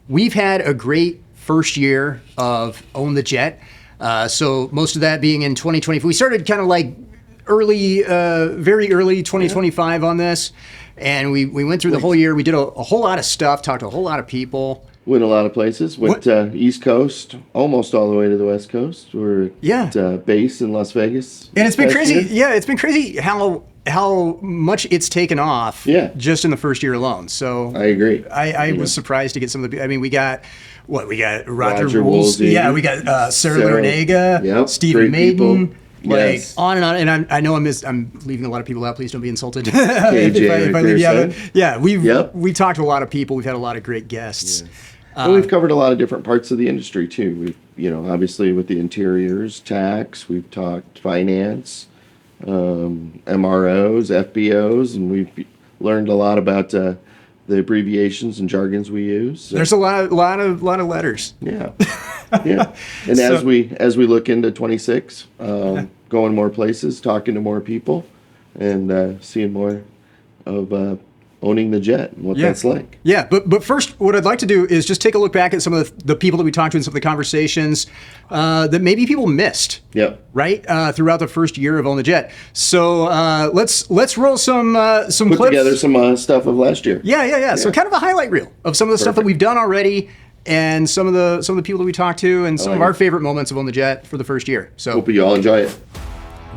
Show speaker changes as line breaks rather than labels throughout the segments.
we've had a great first year of Own the Jet. So most of that being in 2020. We started kind of like very early 2025 on this. And we went through the whole year. We did a whole lot of stuff, talked to a whole lot of people.
Went a lot of places. Went East Coast, almost all the way to the West Coast. We're at base in Las Vegas.
And it's been crazy. Yeah, it's been crazy how much it's taken off just in the first year alone. So
I agree.
I was surprised to get some of the, I mean, we got Roger Woolsey. Yeah, we got Sarah Larinaga, Stephen Maiden. On and on, and I know I'm leaving a lot of people out. Please don't be insulted if I leave you out. Yeah, we talked to a lot of people. We've had a lot of great guests.
Well, we've covered a lot of different parts of the industry too. We've, obviously with the interiors, tax. We've talked finance, MROs, FBOs, and we've learned a lot about the abbreviations and jargons we use.
There's a lot of letters.
Yeah. And as we look into 26, going more places, talking to more people, and seeing more of owning the jet and what that's like.
Yeah, but first, what I'd like to do is just take a look back at some of the people that we talked to and some of the conversations that maybe people missed. Right throughout the first year of Own the Jet. So let's roll some clips.
Put together some stuff of last year.
Yeah. So kind of a highlight reel of some of the stuff that we've done already, and some of the people that we talked to, and some of our favorite moments of Own the Jet for the first year. So
hope you all enjoy it.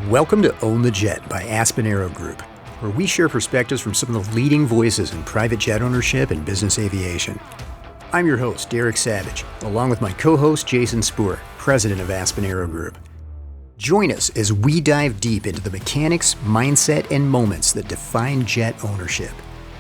Welcome to Own the Jet by Aspen Aero Group, where we share perspectives from some of the leading voices in private jet ownership and business aviation. I'm your host, Derek Savage, along with my co-host, Jason Spoor, president of Aspen Aero Group. Join us as we dive deep into the mechanics, mindset, and moments that define jet ownership.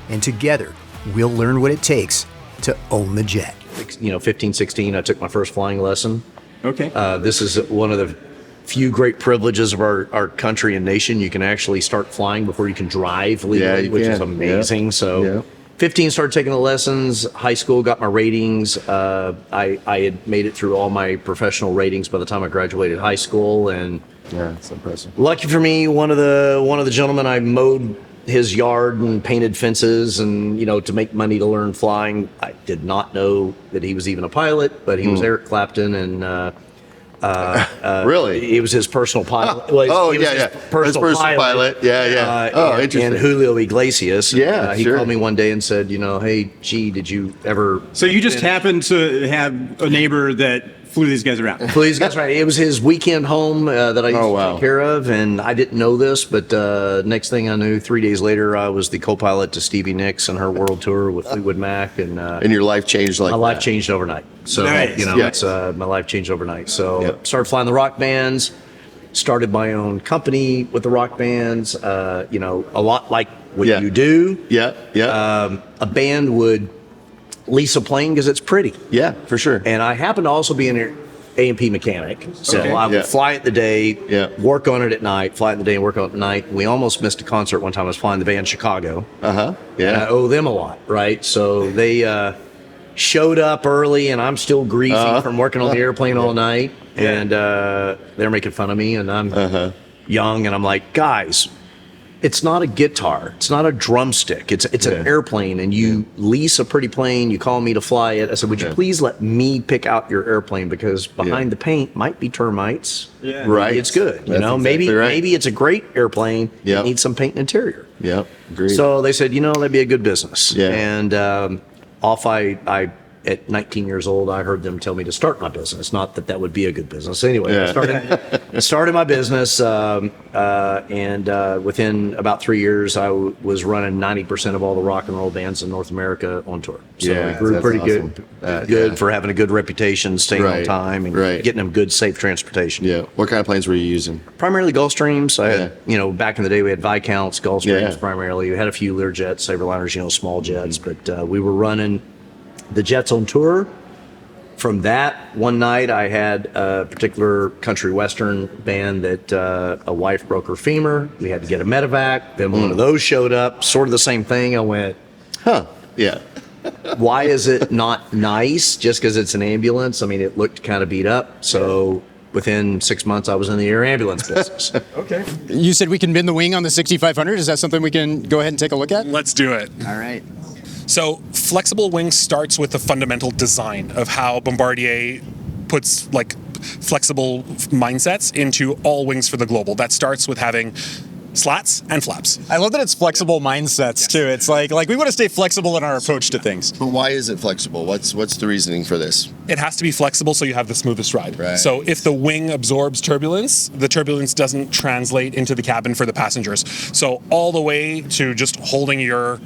And together, we'll learn what it takes to own the jet.
15, 16, I took my first flying lesson.
Okay.
This is one of the few great privileges of our country and nation. You can actually start flying before you can drive legally, which is amazing. So 15, started taking the lessons. High school, got my ratings. I had made it through all my professional ratings by the time I graduated high school. And
it's impressive.
Lucky for me, one of the gentlemen, I mowed his yard and painted fences and, to make money to learn flying. I did not know that he was even a pilot, but he was Eric Clapton, and
really?
He was his personal pilot.
Personal pilot. Interesting.
And Julio Iglesias. He
sure.
called me one day and said, hey, gee, did you ever...
So you just happened to have a neighbor that flew these guys around?
Flew these guys around. It was his weekend home that I used to take care of, and I didn't know this, but next thing I knew, 3 days later, I was the co-pilot to Stevie Nicks and her world tour with Fleetwood Mac. And
your life changed like that?
My life changed overnight. So,
nice.
my life changed overnight. So started flying the rock bands, started my own company with the rock bands, a lot like what you do. A band would lease a plane because it's pretty.
Yeah, for sure.
And I happen to also be an A&P mechanic. So I would fly it the day, work on it at night, fly it in the day and work on it at night. We almost missed a concert one time. I was flying the band Chicago. And I owe them a lot, right? So they showed up early, and I'm still greasy from working on the airplane all night. And they're making fun of me, and I'm young, and I'm like, guys, it's not a guitar. It's not a drumstick. It's an airplane, and you lease a pretty plane. You call me to fly it. I said, would you please let me pick out your airplane, because behind the paint might be termites.
Right.
It's good.
That's
maybe it's a great airplane. It needs some paint and interior.
Agreed.
So they said, that'd be a good business. And off I at 19 years old, I heard them tell me to start my business. Not that would be a good business. Anyway, I started my business, and within about 3 years, I was running 90% of all the rock and roll bands in North America on tour. So we grew pretty good for having a good reputation, staying on time, and getting them good, safe transportation.
What kind of planes were you using?
Primarily Gulfstreams. I had, back in the day, we had Viscounts, Gulfstreams primarily. We had a few Learjets, Saberliners, small jets, but we were running the jets on tour. From that, one night I had a particular country western band that a wife broke her femur. We had to get a medevac. Then one of those showed up, sort of the same thing. I went, why is it not nice just because it's an ambulance? I mean, it looked kind of beat up. So within 6 months, I was in the air ambulance business.
Okay. You said we can bend the wing on the 6500. Is that something we can go ahead and take a look at?
Let's do it.
All right.
So flexible wing starts with the fundamental design of how Bombardier puts like flexible mindsets into all wings for the Global. That starts with having slats and flaps.
I love that it's flexible mindsets too. It's like we want to stay flexible in our approach to things.
But why is it flexible? What's the reasoning for this?
It has to be flexible so you have the smoothest ride.
Right.
So if the wing absorbs turbulence, the turbulence doesn't translate into the cabin for the passengers. So all the way to just holding your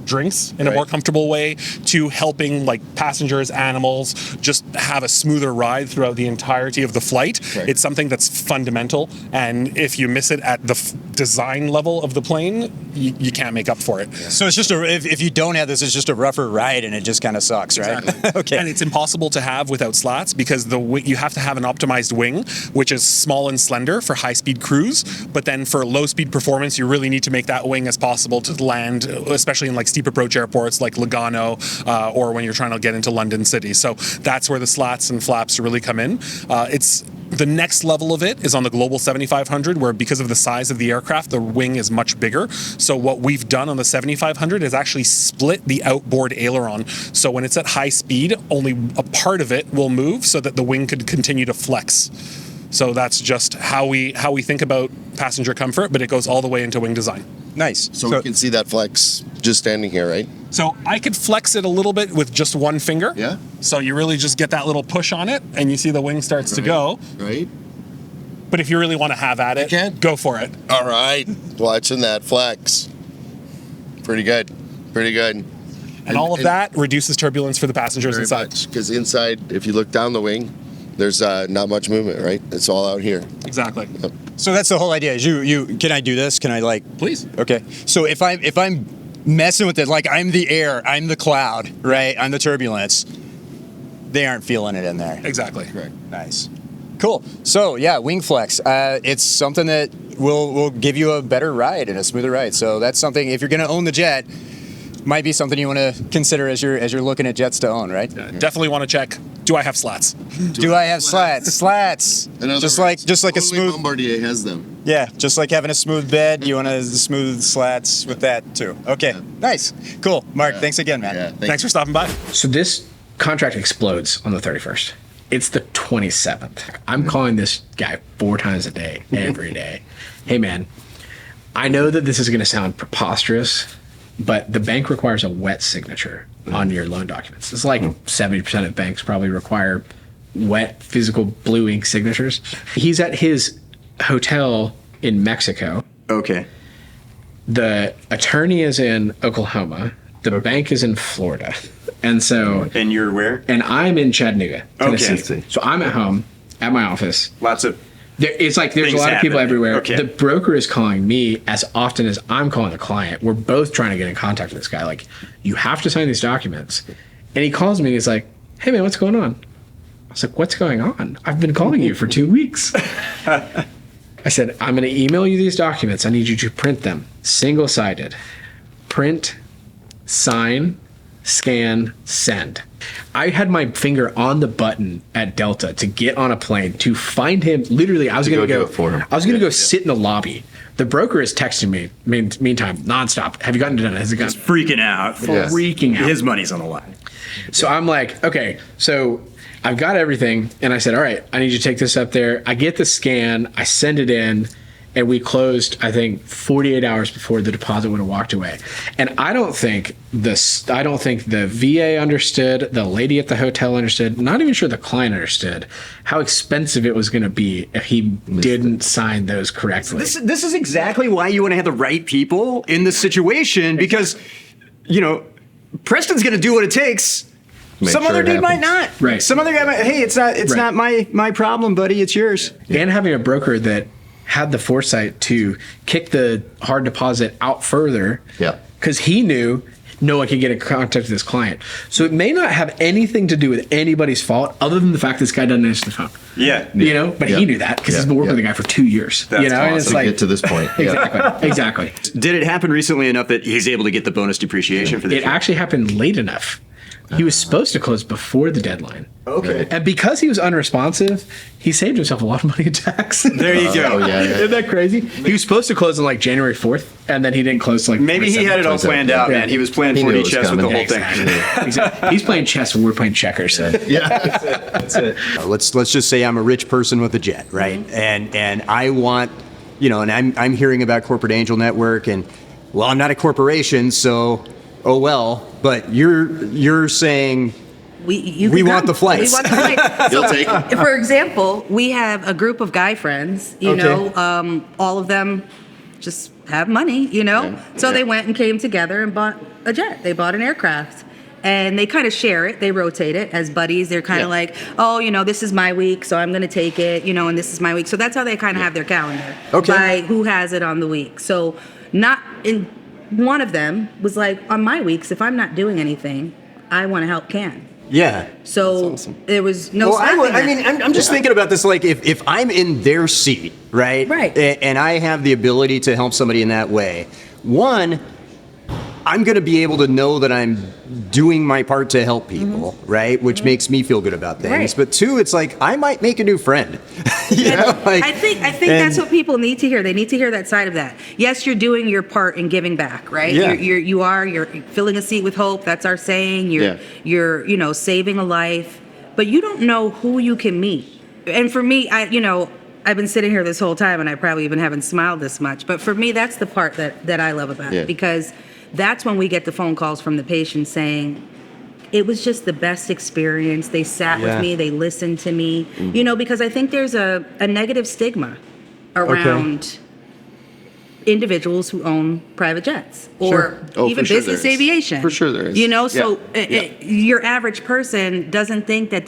drinks in a more comfortable way, to helping like passengers, animals just have a smoother ride throughout the entirety of the flight.
Right.
It's something that's fundamental, and if you miss it at the design level of the plane, you can't make up for it.
So it's just if you don't have this, it's just a rougher ride and it just kind of sucks, right?
Exactly.
Okay.
And it's impossible to have without slats because you have to have an optimized wing, which is small and slender for high-speed cruise, but then for low-speed performance, you really need to make that wing as possible to land, especially in like steep approach airports like Lugano, or when you're trying to get into London City. So that's where the slats and flaps really come in. It's the next level of it is on the Global 7500, where because of the size of the aircraft, the wing is much bigger. So what we've done on the 7500 is actually split the outboard aileron. So when it's at high speed, only a part of it will move so that the wing could continue to flex. So that's just how we think about passenger comfort, but it goes all the way into wing design.
Nice.
So we can see that flex just standing here, right?
So I could flex it a little bit with just one finger.
Yeah.
So you really just get that little push on it, and you see the wing starts to go.
Right.
But if you really want to have at it, go for it.
All right. Watching that flex. Pretty good. Pretty good.
And all of that reduces turbulence for the passengers inside.
Because inside, if you look down the wing, there's not much movement, right? It's all out here.
Exactly.
Yep.
So that's the whole idea. Is you can I do this? Can I
Please.
Okay. So if I'm messing with it, like I'm the air, I'm the cloud, right? I'm the turbulence. They aren't feeling it in there.
Exactly.
Correct.
Nice. Cool. So yeah, wing flex. It's something that will give you a better ride and a smoother ride. So that's something, if you're going to own the jet, might be something you want to consider as you're looking at jets to own, right?
Definitely want to check. Do I have slats?
Do I have slats? Slats. Just like a smooth.
Bombardier has them.
Yeah, just like having a smooth bed, you want to smooth slats with that too. Okay, nice, cool. Mark, thanks again, man.
Yeah,
Thanks for stopping by.
So this contract explodes on the 31st. It's the 27th. I'm calling this guy 4 times a day, every day. Hey, man, I know that this is going to sound preposterous, but the bank requires a wet signature on your loan documents. It's like 70% of banks probably require wet physical blue ink signatures. He's at his hotel in Mexico.
Okay.
The attorney is in Oklahoma. The bank is in Florida. And so...
And you're where?
And I'm in Chattanooga, Tennessee.
Okay.
So I'm at home, at my office.
Lots of...
It's like there's a lot of people everywhere. Okay. The broker is calling me as often as I'm calling the client. We're both trying to get in contact with this guy. Like, you have to sign these documents. And he calls me and he's like, hey, man, what's going on? I was like, what's going on? I've been calling you for 2 weeks. I said, I'm going to email you these documents. I need you to print them. Single-sided. Print, sign, scan, send. I had my finger on the button at Delta to get on a plane to find him. Literally, I was going to go
do it for him.
I was going to go sit in the lobby. The broker is texting me, meantime, nonstop. Have you gotten it done? Has it gotten?
Freaking out.
Freaking out.
His money's on the line.
So I'm like, okay, so I've got everything. And I said, all right, I need you to take this up there. I get the scan. I send it in. And we closed, I think, 48 hours before the deposit would have walked away. And I don't think the VA understood, the lady at the hotel understood, not even sure the client understood how expensive it was going to be if he didn't sign those correctly.
This is exactly why you want to have the right people in this situation, because, Preston's going to do what it takes. Some other dude might not.
Right.
Some other guy might, hey, it's not my problem, buddy. It's yours.
And having a broker that had the foresight to kick the hard deposit out further, because he knew no one could get in contact with this client. So it may not have anything to do with anybody's fault other than the fact this guy doesn't answer the phone. But he knew that because he's been working with the guy for 2 years.
That's
and it's like,
get to this point.
Exactly.
Did it happen recently enough that he's able to get the bonus depreciation for this?
It actually happened late enough He was supposed to close before the deadline.
Okay.
And because he was unresponsive, he saved himself a lot of money in tax.
There you go.
Isn't that crazy? He was supposed to close on like January 4th, and then he didn't close till like
Maybe he had it all planned out, man. He was playing 4D chess with the whole thing.
Exactly. He's playing chess and we're playing checkers. So.
That's it. Let's just say I'm a rich person with a jet, right? And I want, and I'm hearing about Corporate Angel Network, and well, I'm not a corporation, so oh well. But you're saying we want the flights.
We want the flights.
You'll take it.
For example, we have a group of guy friends. All of them just have money. So they went and came together and bought a jet. They bought an aircraft. And they kind of share it. They rotate it as buddies. They're kind of like, this is my week, so I'm going to take it, and this is my week. So that's how they kind of have their calendar.
Okay.
By who has it on the week. So one of them was like, on my weeks, if I'm not doing anything, I want to help Can.
Yeah.
So there was no.
Well, I'm just thinking about this. Like, if I'm in their seat, right?
Right.
And I have the ability to help somebody in that way, one, I'm going to be able to know that I'm doing my part to help people, right? Which makes me feel good about things.
Right.
But two, it's like I might make a new friend.
I think that's what people need to hear. They need to hear that side of that. Yes, you're doing your part in giving back, right?
Yeah.
You're filling a seat with hope. That's our saying. You're saving a life, but you don't know who you can meet. And for me, I've been sitting here this whole time, and I probably even haven't smiled this much. But for me, that's the part that I love about it, because that's when we get the phone calls from the patients saying, it was just the best experience. They sat with me. They listened to me. Because I think there's a negative stigma around individuals who own private jets or even business aviation.
For sure there is.
So your average person doesn't think that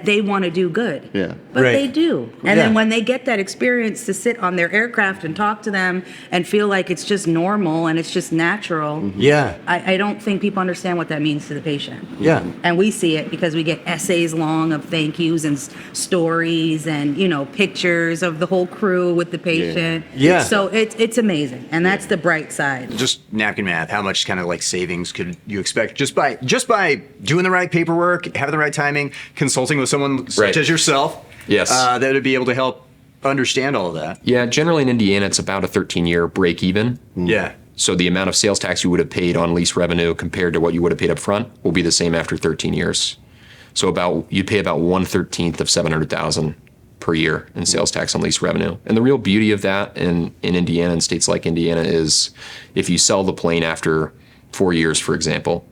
they want to do good.
Yeah.
But they do. And then when they get that experience to sit on their aircraft and talk to them and feel like it's just normal and it's just natural.
Yeah.
I don't think people understand what that means to the patient.
Yeah.
And we see it because we get essays long of thank yous and stories and, pictures of the whole crew with the patient.
Yeah.
So it's amazing. And that's the bright side.
Just napkin math. How much kind of like savings could you expect just by doing the right paperwork, having the right timing, consulting with someone such as yourself?
Yes.
That would be able to help understand all of that.
Yeah, generally in Indiana, it's about a 13-year break even.
Yeah.
So the amount of sales tax you would have paid on lease revenue compared to what you would have paid up front will be the same after 13 years. So you'd pay about 1/13 of $700,000 per year in sales tax on lease revenue. And the real beauty of that in Indiana and states like Indiana is if you sell the plane after 4 years, for example,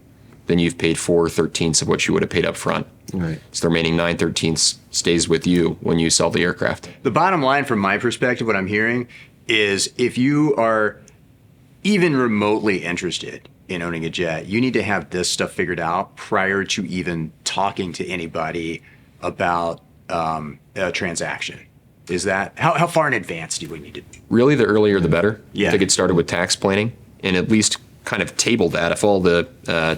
then you've paid 4/13 of what you would have paid up front.
Right.
So the remaining 9/13 stays with you when you sell the aircraft.
The bottom line from my perspective, what I'm hearing is if you are even remotely interested in owning a jet, you need to have this stuff figured out prior to even talking to anybody about a transaction. Is that how far in advance do we need to?
Really, the earlier the better.
Yeah.
To get started with tax planning and at least kind of table that. If all the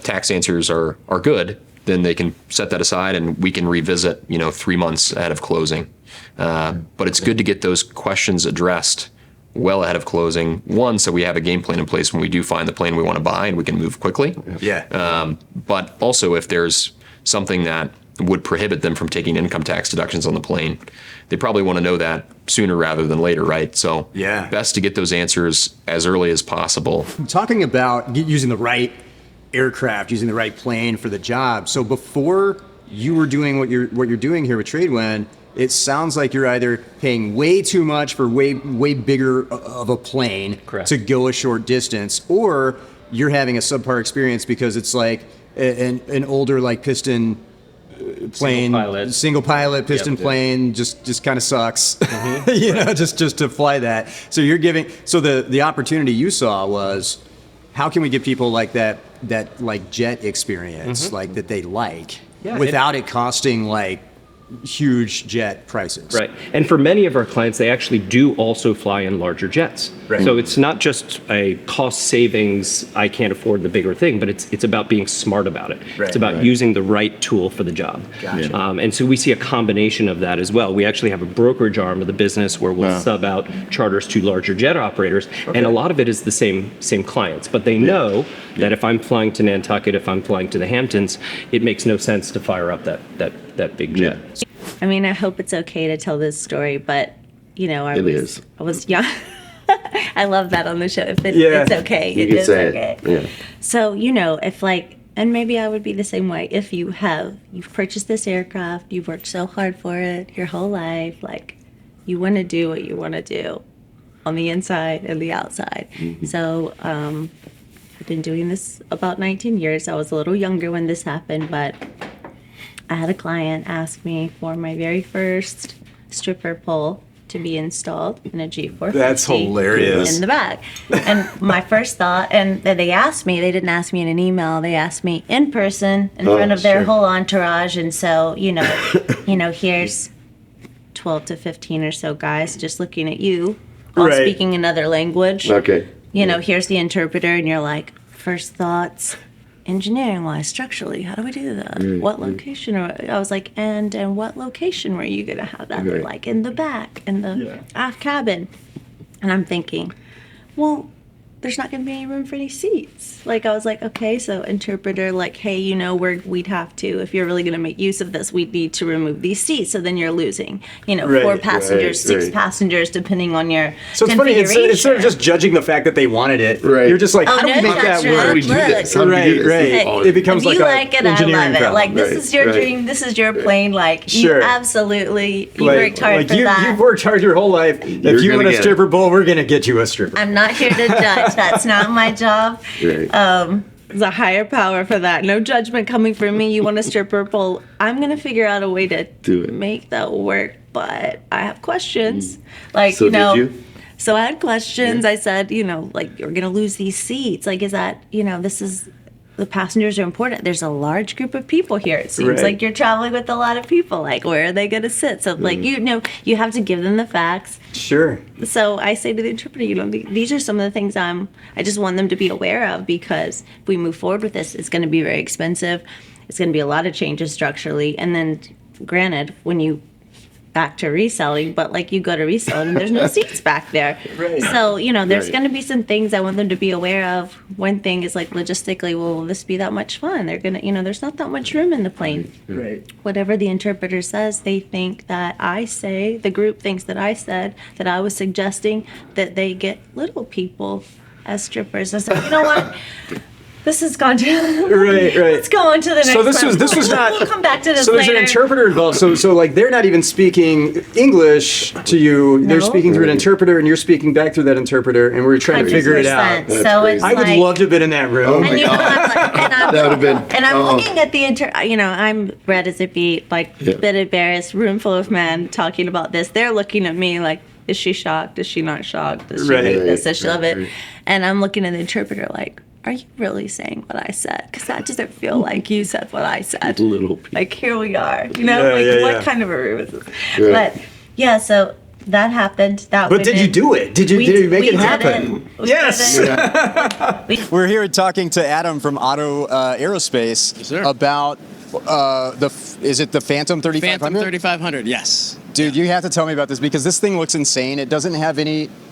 tax answers are good, then they can set that aside and we can revisit, 3 months ahead of closing. But it's good to get those questions addressed well ahead of closing. One, so we have a game plan in place when we do find the plane we want to buy and we can move quickly.
Yeah.
But also if there's something that would prohibit them from taking income tax deductions on the plane, they probably want to know that sooner rather than later, right? So best to get those answers as early as possible.
Talking about using the right aircraft, using the right plane for the job. So before you were doing what you're doing here with Tradewind, it sounds like you're either paying way too much for way bigger of a plane to go a short distance, or you're having a subpar experience because it's like an older like piston plane, single pilot piston plane just kind of sucks. Just to fly that. So you're giving. So the opportunity you saw was, how can we give people like that like jet experience like that they like without it costing like
huge jet prices.
Right. And for many of our clients, they actually do also fly in larger jets.
Right.
So it's not just a cost savings, I can't afford the bigger thing, but it's about being smart about it.
Right.
It's about using the right tool for the job.
Gotcha.
And so we see a combination of that as well. We actually have a brokerage arm of the business where we'll sub out charters to larger jet operators. Okay. And a lot of it is the same clients, but they know that if I'm flying to Nantucket, if I'm flying to the Hamptons, it makes no sense to fire up that big jet.
I mean, I hope it's okay to tell this story, but I was young. I love that on the show. If it's okay, it is okay.
Yeah.
So, if and maybe I would be the same way. If you've purchased this aircraft, you've worked so hard for it your whole life, you want to do what you want to do on the inside and the outside. Mm-hmm. So, I've been doing this about 19 years. I was a little younger when this happened, but I had a client ask me for my very first stripper pole to be installed in a G450.
That's hilarious.
In the back. And my first thought, and they asked me, they didn't ask me in an email, they asked me in person in front of their whole entourage. And so, here's 12 to 15 or so guys just looking at you, all speaking another language.
Okay.
Here's the interpreter, and you're like, first thoughts, engineering-wise, structurally, how do we do that? What location? I was like, and what location were you going to have that? They're like, in the back, in the aft cabin. And I'm thinking, well, there's not going to be any room for any seats. I was like, okay, so interpreter, hey, we'd have to, if you're really going to make use of this, we'd need to remove these seats. So then you're losing, 4 passengers, 6 passengers, depending on your
So it's funny, instead of just judging the fact that they wanted it, you're just like, how do we make that work?
How do we do this?
Right. It becomes
if you
like
it,
engineering
I love it.
problem.
This is your dream, this is your plane. You absolutely, you worked hard for that.
You've worked hard your whole life. If you want a stripper pole, we're going to get you a stripper.
I'm not here to judge. That's not my job. There's a higher power for that. No judgment coming from me. You want a stripper pole. I'm going to figure out a way to make that work, but I have questions.
Did you?
So I had questions. I said, you're going to lose these seats. Is that, this is, the passengers are important. There's a large group of people here. It seems like you're traveling with a lot of people. Where are they going to sit? So, you have to give them the facts.
Sure.
So I say to the interpreter, these are some of the things I just want them to be aware of, because if we move forward with this, it's going to be very expensive. It's going to be a lot of changes structurally. And then, granted, when you back to reselling, but you go to resell and there's no seats back there. So, there's going to be some things I want them to be aware of. One thing is logistically, will this be that much fun? They're going to, there's not that much room in the plane.
Right.
Whatever the interpreter says, they think that the group thinks that I said, that I was suggesting that they get little people as strippers. I said, you know what? This has gone to Let's go on to the next one.
So this was not.
We'll come back to this
so
later.
There's an interpreter involved. So they're not even speaking English to you.
No.
They're speaking through an interpreter, and you're speaking back through that interpreter, and we're trying to figure it out.
So it's
I would love to have been in that room.
Oh my God. That would have been.
And I'm looking at the I'm red as a beet, bit embarrassed, room full of men talking about this. They're looking at me like, is she shocked? Is she not shocked? Does she hate this? Does she love it? And I'm looking at the interpreter are you really saying what I said? Because that doesn't feel like you said what I said.
Little people.
Here we are. What kind of a room is this? But so that happened.
But did you do it? Did you make it happen? Yes.
We're here talking to Adam from Auto Aerospace about is it the Phantom 3500?
Phantom 3500, yes.
Dude, you have to tell me about this, because this thing looks insane. It doesn't have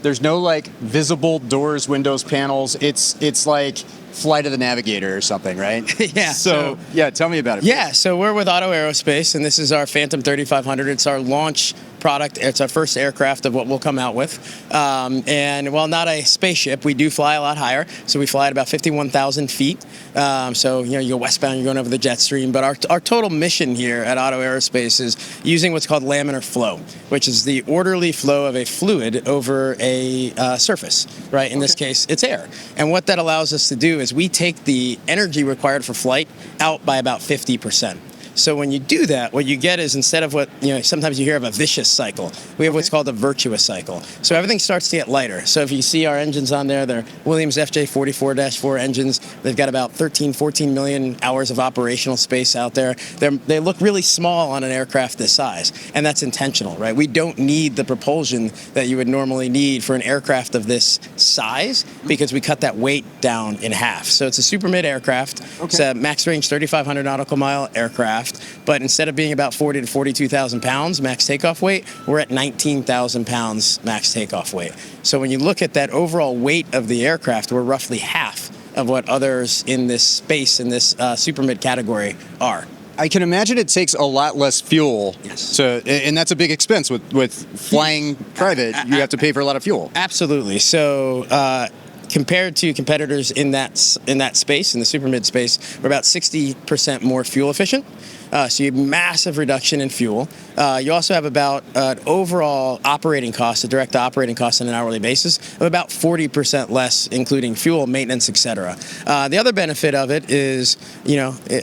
there's no visible doors, windows, panels. It's like Flight of the Navigator or something, right?
Yeah.
So tell me about it.
Yeah, so we're with Auto Aerospace, and this is our Phantom 3500. It's our launch product. It's our first aircraft of what we'll come out with. And while not a spaceship, we do fly a lot higher. So we fly at about 51,000 feet. So, you go westbound, you're going over the jet stream. But our total mission here at Auto Aerospace is using what's called laminar flow, which is the orderly flow of a fluid over a surface, right? In this case, it's air. And what that allows us to do is we take the energy required for flight out by about 50%. So when you do that, what you get is, instead of what, sometimes you hear of a vicious cycle, we have what's called a virtuous cycle. So everything starts to get lighter. So if you see our engines on there, they're Williams FJ44-4 engines. They've got about 14 million hours of operational space out there. They look really small on an aircraft this size, and that's intentional, right? We don't need the propulsion that you would normally need for an aircraft of this size, because we cut that weight down in half. So it's a super mid aircraft. Okay. It's a max range 3,500 nautical mile aircraft, but instead of being about 40 to 42,000 pounds max takeoff weight, we're at 19,000 pounds max takeoff weight. So when you look at that overall weight of the aircraft, we're roughly half of what others in this space, in this super mid category, are.
I can imagine it takes a lot less fuel. Yes. And that's a big expense with flying private. You have to pay for a lot of fuel.
Absolutely. So compared to competitors in that space, in the super mid space, we're about 60% more fuel efficient. So you have massive reduction in fuel. You also have about an overall operating cost, a direct operating cost on an hourly basis, of about 40% less, including fuel, maintenance, etc. The other benefit of it is,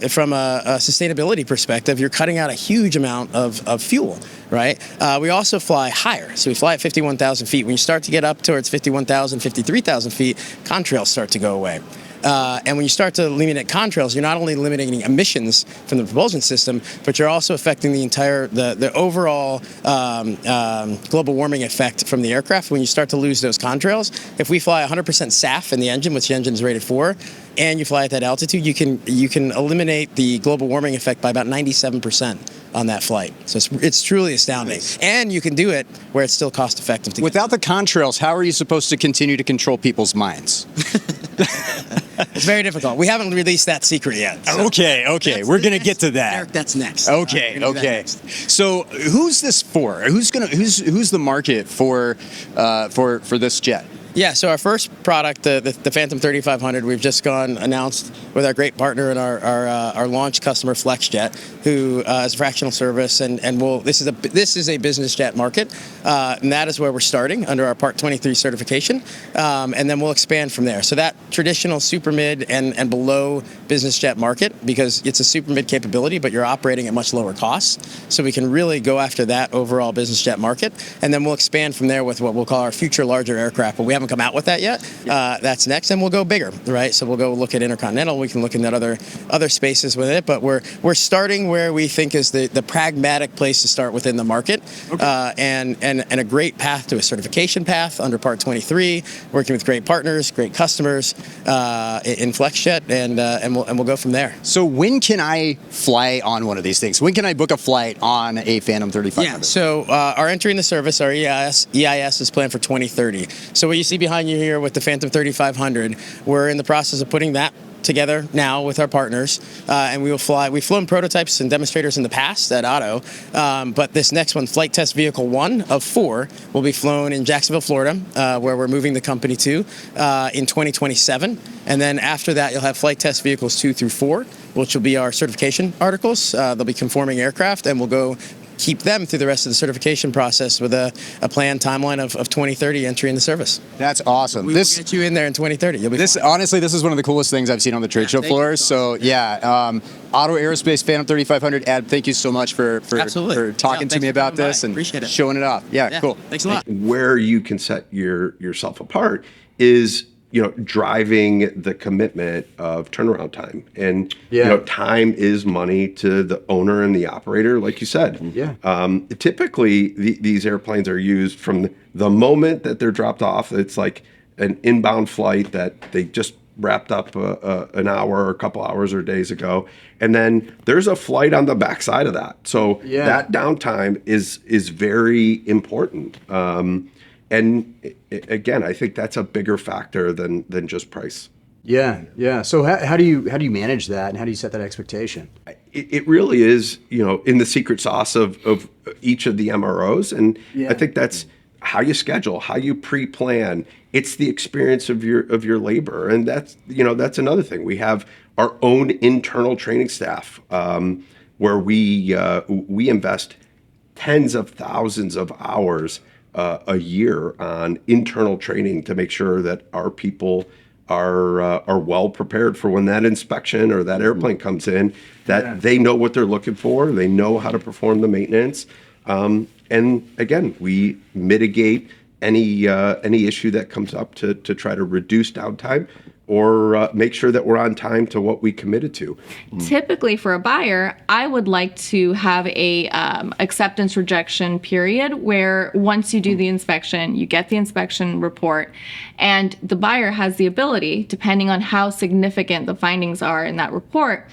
from a sustainability perspective, you're cutting out a huge amount of fuel, right? We also fly higher. So we fly at 51,000 feet. When you start to get up towards 51,000, 53,000 feet, contrails start to go away. And when you start to eliminate contrails, you're not only eliminating emissions from the propulsion system, but you're also affecting the overall global warming effect from the aircraft. When you start to lose those contrails, if we fly 100% SAF in the engine, which the engine is rated for, and you fly at that altitude, you can eliminate the global warming effect by about 97% on that flight. So it's truly astounding. And you can do it where it's still cost effective to
Without the contrails, how are you supposed to continue to control people's minds?
It's very difficult. We haven't released that secret yet. So.
Okay. We're gonna get to that.
Eric, that's next.
Okay. So who's this for? Who's the market for this jet?
Yeah, so our first product, the Phantom 3500, we've just announced with our great partner and our launch customer, FlexJet, who is a fractional service, and this is a business jet market, and that is where we're starting under our Part 23 certification, and then we'll expand from there. So that traditional super mid and below business jet market, because it's a super mid capability, but you're operating at much lower costs, so we can really go after that overall business jet market, and then we'll expand from there with what we'll call our future larger aircraft, but we haven't come out with that yet. That's next, and we'll go bigger, right? So we'll go look at intercontinental. We can look at other spaces with it, but we're starting where we think is the pragmatic place to start within the market, and a great path to a certification path under Part 23, working with great partners, great customers in FlexJet, and we'll go from there.
So when can I fly on one of these things? When can I book a flight on a Phantom 3500?
Yeah. So our entry in the service, our EIS is planned for 2030. So what you see behind you here with the Phantom 3500, we're in the process of putting that together now with our partners, and we will fly. We've flown prototypes and demonstrators in the past at Otto, but this next one, Flight Test Vehicle 1 of 4, will be flown in Jacksonville, Florida, where we're moving the company to in 2027. And then after that, you'll have Flight Test Vehicles 2 through 4, which will be our certification articles. They'll be conforming aircraft, and we'll go keep them through the rest of the certification process with a planned timeline of 2030 entry in the service.
That's awesome.
We'll get you in there in 2030. You'll be
honestly, this is one of the coolest things I've seen on the trade show floor. So Otto Aerospace Phantom 3500. Ad, thank you so much for talking to me about this and showing it off. Yeah, cool.
Thanks a lot.
Where you can set yourself apart is driving the commitment of turnaround time. And time is money to the owner and the operator, like you said. Typically, these airplanes are used from the moment that they're dropped off. It's like an inbound flight that they just wrapped up an hour or a couple hours or days ago. And then there's a flight on the backside of that. So that downtime is very important. And again, I think that's a bigger factor than just price.
Yeah. So how do you manage that, and how do you set that expectation?
It really is, in the secret sauce of each of the MROs, and I think that's how you schedule, how you pre-plan. It's the experience of your labor, and that's another thing. We have our own internal training staff, where we invest tens of thousands of hours a year on internal training to make sure that our people are well prepared for when that inspection or that airplane comes in, that they know what they're looking for, they know how to perform the maintenance. And again, we mitigate any issue that comes up to try to reduce downtime or make sure that we're on time to what we committed to.
Typically for a buyer, I would like to have a acceptance rejection period where once you do the inspection, you get the inspection report, and the buyer has the ability, depending on how significant the findings are in that report,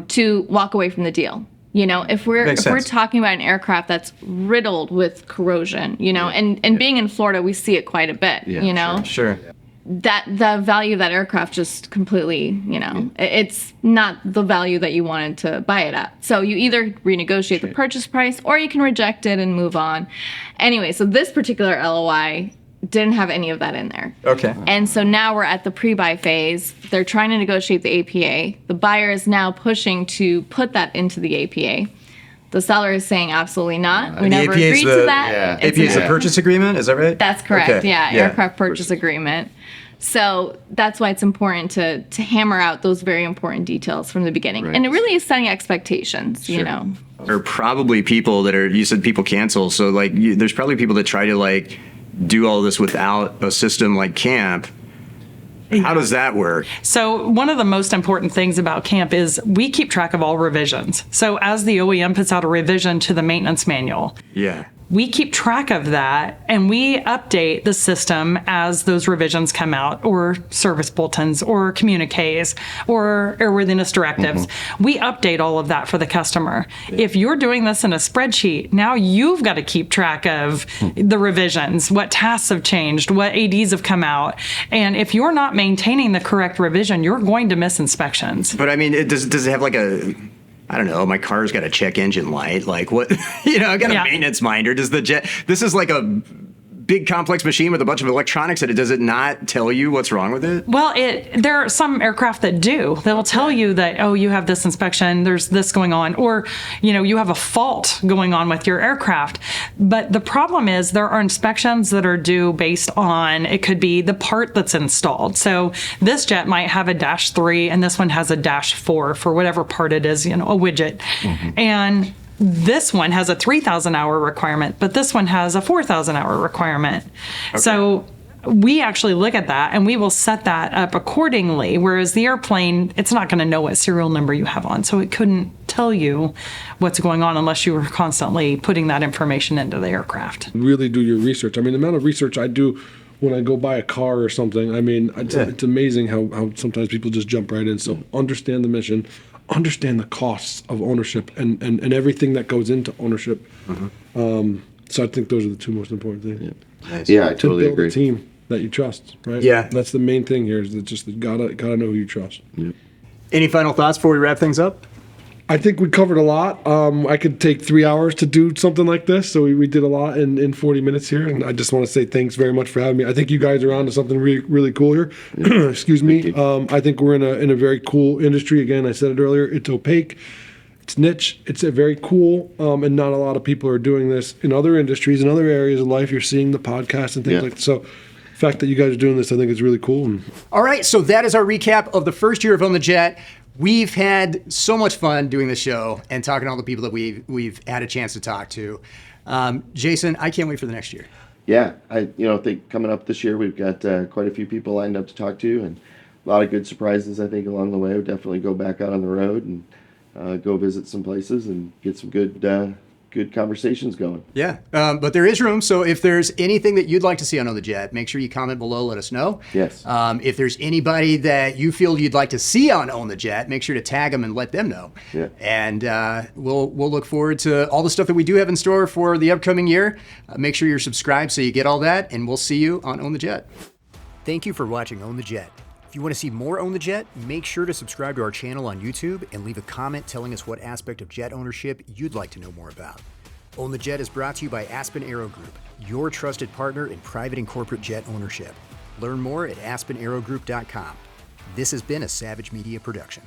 to walk away from the deal. You know, if we're talking about an aircraft that's riddled with corrosion, you know, and being in Florida, we see it quite a bit, you know.
Sure.
That the value of that aircraft just completely, you know, it's not the value that you wanted to buy it at. So you either renegotiate the purchase price or you can reject it and move on. Anyway, so this particular LOI didn't have any of that in there.
Okay.
And so now we're at the pre-buy phase. They're trying to negotiate the APA. The buyer is now pushing to put that into the APA. The seller is saying absolutely not. We never agreed to that.
APA is the purchase agreement, is that right?
That's correct.
Okay.
Yeah, aircraft purchase agreement. So that's why it's important to hammer out those very important details from the beginning. And it really is setting expectations, you know.
There are probably people that are, you said people cancel, so like there's probably people that try to like do all this without a system like CAMP. How does that work?
So one of the most important things about CAMP is we keep track of all revisions. So as the OEM puts out a revision to the maintenance manual, we keep track of that and we update the system as those revisions come out, or service bulletins or communiques or airworthiness directives. We update all of that for the customer. If you're doing this in a spreadsheet, now you've got to keep track of the revisions, what tasks have changed, what ADs have come out. And if you're not maintaining the correct revision, you're going to miss inspections.
But I mean, does it have like a, I don't know, my car's got a check engine light. Like what, you know, I got a maintenance minder. Does the jet, this is like a big complex machine with a bunch of electronics in it. Does it not tell you what's wrong with it?
Well, there are some aircraft that do. They'll tell you that, oh, you have this inspection, there's this going on, or, you know, you have a fault going on with your aircraft. But the problem is there are inspections that are due based on, it could be the part that's installed. So this jet might have a -3 and this one has a -4 for whatever part it is, you know, a widget. And this one has a 3,000 hour requirement, but this one has a 4,000 hour requirement. So we actually look at that and we will set that up accordingly. Whereas the airplane, it's not going to know what serial number you have on. So it couldn't tell you what's going on unless you were constantly putting that information into the aircraft.
Really do your research. I mean, the amount of research I do when I go buy a car or something, I mean, it's amazing how sometimes people just jump right in. So understand the mission, understand the costs of ownership and everything that goes into ownership. So I think those are the two most important things.
Yeah, I totally
build
agree.
A team that you trust, right?
Yeah.
That's the main thing here, is that just gotta know who you trust.
Any final thoughts before we wrap things up?
I think we covered a lot. I could take 3 hours to do something like this, so we did a lot in 40 minutes here, and I just want to say thanks very much for having me. I think you guys are on to something really, really cool here. Excuse me. I think we're in a very cool industry. Again, I said it earlier, it's opaque, it's niche, it's a very cool, and not a lot of people are doing this in other industries, in other areas of life. You're seeing the podcast and things like that. So the fact that you guys are doing this, I think is really cool.
All right, so that is our recap of the first year of On the Jet. We've had so much fun doing the show and talking to all the people that we've had a chance to talk to. Jason, I can't wait for the next year.
Yeah, I think coming up this year we've got quite a few people lined up to talk to, and a lot of good surprises I think along the way. We'll definitely go back out on the road and go visit some places and get some good conversations going.
Yeah, but there is room. So if there's anything that you'd like to see on the Jet, make sure you comment below. Let us know.
Yes.
If there's anybody that you feel you'd like to see on the Jet, make sure to tag them and let them know.
Yeah.
And we'll look forward to all the stuff that we do have in store for the upcoming year. Make sure you're subscribed so you get all that, and we'll see you on the Jet. Thank you for watching On the Jet. If you want to see more On the Jet, make sure to subscribe to our channel on YouTube and leave a comment telling us what aspect of jet ownership you'd like to know more about. On the Jet is brought to you by Aspen Aero Group, your trusted partner in private and corporate jet ownership. Learn more at aspenaerogroup.com. This has been a Savage Media production.